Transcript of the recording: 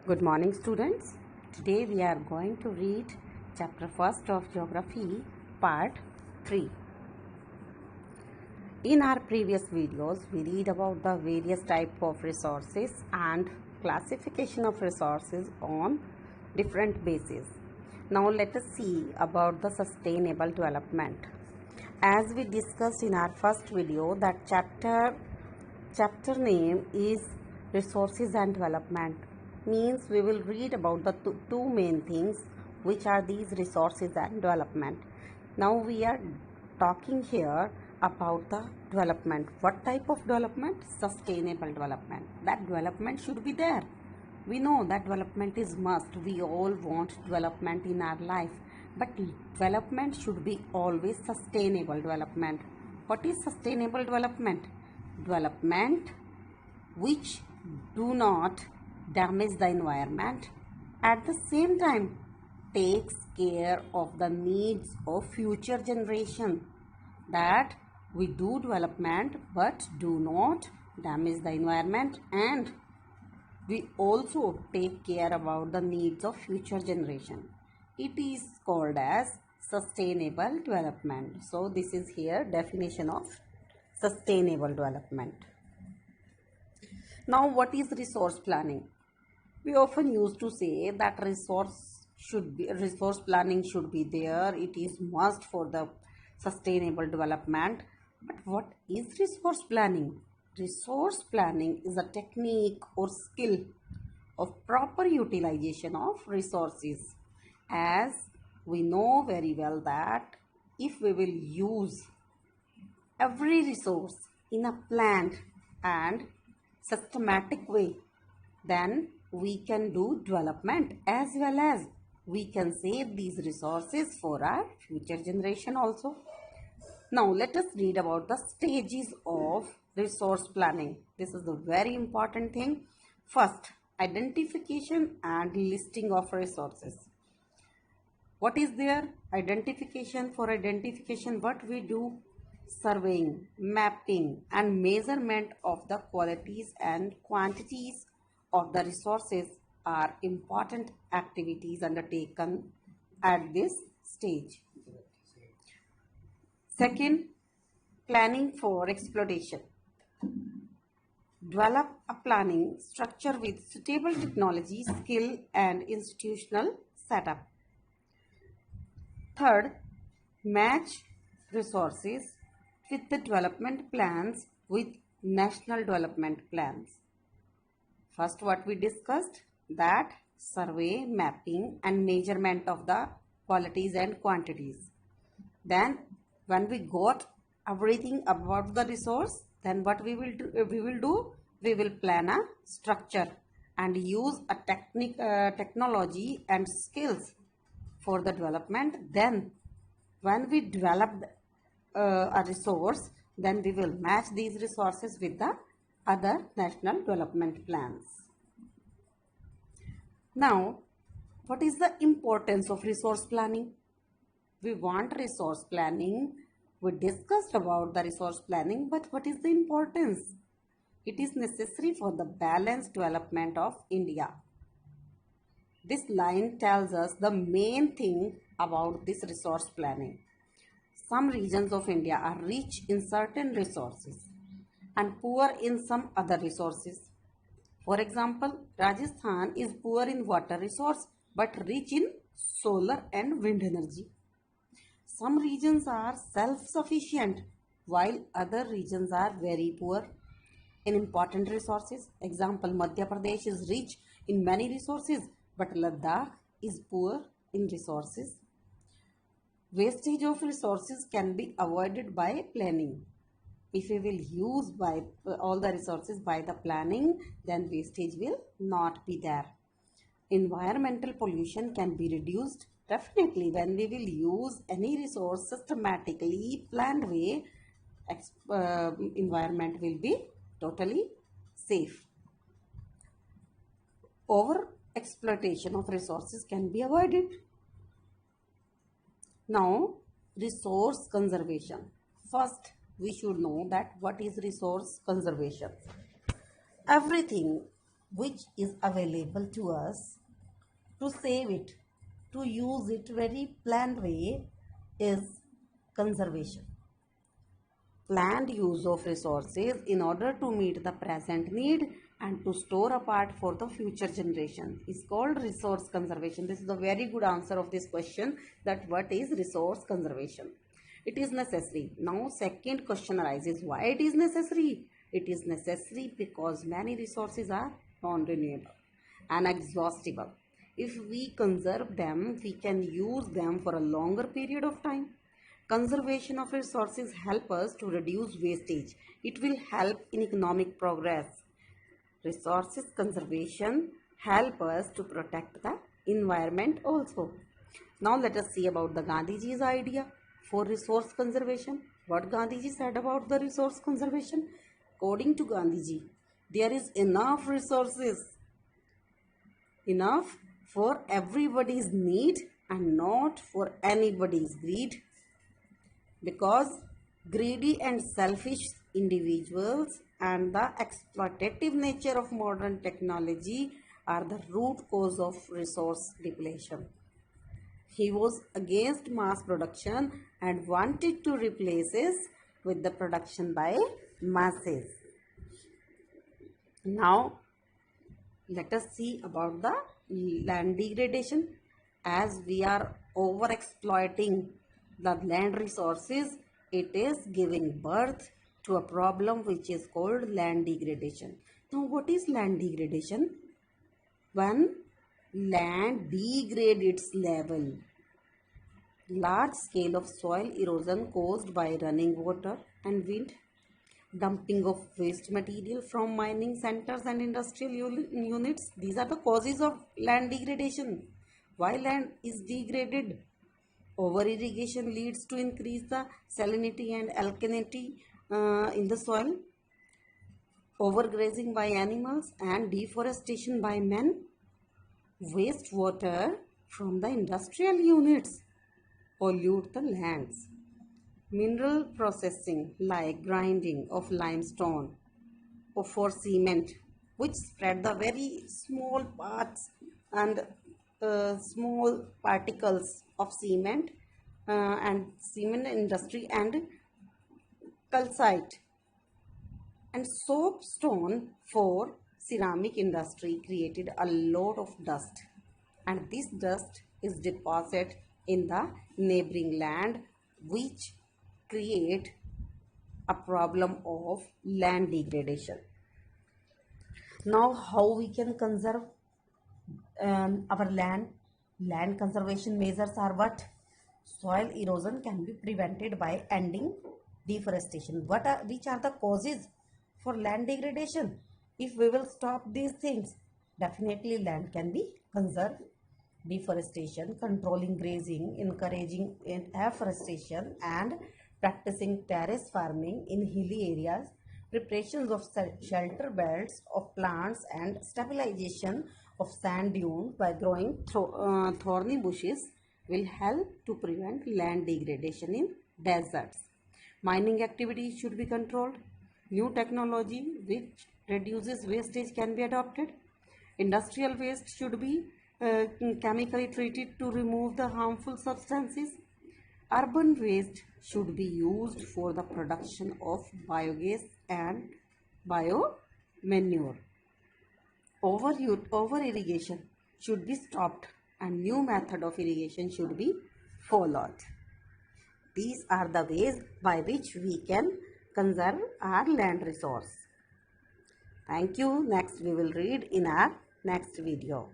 Good morning, students. Today we are going to read chapter 1st of Geography, part 3. In our previous videos, we read about the various types of resources and classification of resources on different bases. Now let us see about the sustainable development. As we discussed in our first video, that chapter name is Resources and Development. Means we will read about the two main things, which are these resources and development. Now we are talking here about the development. What type of development? Sustainable development. That development should be there. We know that development is must. We all want development in our life, but development should be always sustainable development. What is sustainable development? Development which do not damage the environment, at the same time takes care of the needs of future generation. That we do development but do not damage the environment, and we also take care about the needs of future generation. It is called as sustainable development. So this is here definition of sustainable development. Now what is resource planning? We often used to say that resource planning should be there. It is must for the sustainable development. But what is resource planning? Resource planning is a technique or skill of proper utilization of resources. As we know very well that if we will use every resource in a planned and systematic way, then we can do development as well as we can save these resources for our future generation also. Now let us read about the stages of resource planning. This is the very important thing. First, identification and listing of resources. What is there? Identification. For identification, what we do? Surveying, mapping and measurement of the qualities and quantities of the resources are important activities undertaken at this stage. Second, planning for exploitation. Develop a planning structure with suitable technology, skill and institutional setup. Third, match resources with the development plans with national development plans. First, what we discussed, that survey, mapping and measurement of the qualities and quantities. Then when we got everything about the resource, then what we will do? We will plan a structure and use a technology and skills for the development. Then when we develop a resource, then we will match these resources with the other national development plans. Now, what is the importance of resource planning? We want resource planning. We discussed about the resource planning, but what is the importance? It is necessary for the balanced development of India. This line tells us the main thing about this resource planning. Some regions of India are rich in certain resources and poor in some other resources. For example, Rajasthan is poor in water resource but rich in solar and wind energy. Some regions are self-sufficient while other regions are very poor in important resources. Example, Madhya Pradesh is rich in many resources but Ladakh is poor in resources. Wastage of resources can be avoided by planning. If we will use by all the resources by the planning, then wastage will not be there. Environmental pollution can be reduced definitely when we will use any resource systematically, planned way. Environment will be totally safe. Over exploitation of resources can be avoided. Now, resource conservation. First, we should know that what is resource conservation. Everything which is available to us to save it, to use it very planned way is conservation. Planned use of resources in order to meet the present need and to store a part for the future generation is called resource conservation. This is a very good answer of this question, that what is resource conservation. It is necessary. Now second question arises, why it is necessary? It is necessary because many resources are non-renewable and exhaustible. If we conserve them, we can use them for a longer period of time. Conservation of resources help us to reduce wastage. It will help in economic progress. Resources conservation help us to protect the environment also. Now let us see about the Gandhiji's idea for resource conservation. What Gandhiji said about the resource conservation? According to Gandhiji, there is enough resources, enough for everybody's need and not for anybody's greed, because greedy and selfish individuals and the exploitative nature of modern technology are the root cause of resource depletion. He was against mass production and wanted to replace it with the production by masses. Now let us see about the land degradation. As we are over exploiting the land resources, it is giving birth to a problem which is called land degradation. Now what is land degradation? When land degrades its level, large scale of soil erosion caused by running water and wind, dumping of waste material from mining centers and industrial units. These are the causes of land degradation. Why land is degraded? Over irrigation leads to increase the salinity and alkalinity in the soil. Overgrazing by animals and deforestation by men. Wastewater from the industrial units pollute the lands. Mineral processing like grinding of limestone or for cement, which spread the very small parts and small particles of cement and cement industry and calcite and soapstone for ceramic industry created a lot of dust, and this dust is deposited in the neighboring land, which create a problem of land degradation. Now how we can conserve our land? Land conservation measures are what? Soil erosion can be prevented by ending deforestation. Which are the causes for land degradation? If we will stop these things, definitely land can be conserved. Deforestation, controlling grazing, encouraging afforestation and practicing terrace farming in hilly areas, preparations of shelter belts of plants and stabilization of sand dunes by growing thorny bushes will help to prevent land degradation in deserts. Mining activities should be controlled. New technology which reduces wastage can be adopted. Industrial waste should be chemically treated to remove the harmful substances. Urban waste should be used for the production of biogas and biomanure. Over irrigation should be stopped and new method of irrigation should be followed. These are the ways by which we can conserve our land resource. Thank you. Next we will read in our next video.